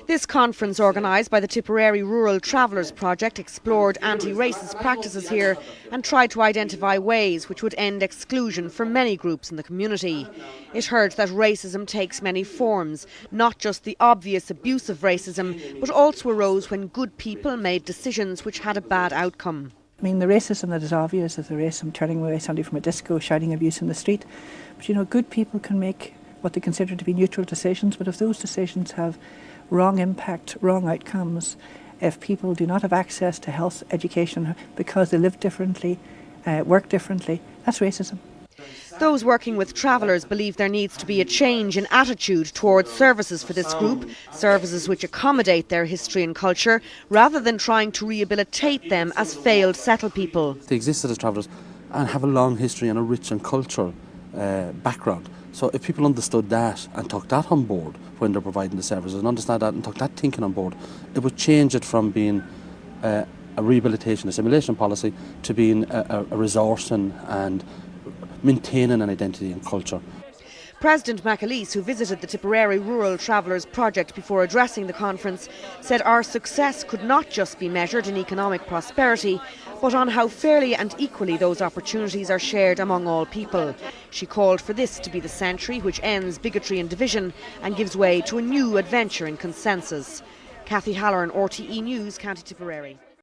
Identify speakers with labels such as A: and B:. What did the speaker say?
A: This conference, organised by the Tipperary Rural Travellers Project, explored anti-racist practices here and tried to identify ways which would end exclusion for many groups in the community. It heard that racism takes many forms, not just the obvious abuse of racism, but also arose when good people made decisions which had a bad outcome.
B: I mean, the racism that is obvious is the racism turning away somebody from a disco, shouting abuse in the street. But you know, good people can make what they consider to be neutral decisions, but if those decisions have wrong impact, wrong outcomes, if people do not have access to health, education, because they live differently, work differently, that's racism.
A: Those working with travellers believe there needs to be a change in attitude towards services for this group, services which accommodate their history and culture, rather than trying to rehabilitate them as failed settled people.
C: They existed as travellers and have a long history and a rich and cultural background. So if people understood that and took that on board when they're providing the services and understand that and took that thinking on board, it would change it from being a rehabilitation, assimilation policy to being a resourcing and maintaining an identity and culture.
A: President McAleese, who visited the Tipperary Rural Travellers Project before addressing the conference, said our success could not just be measured in economic prosperity, but on how fairly and equally those opportunities are shared among all people. She called for this to be the century which ends bigotry and division and gives way to a new adventure in consensus. Cathy Halloran, RTE News, County Tipperary.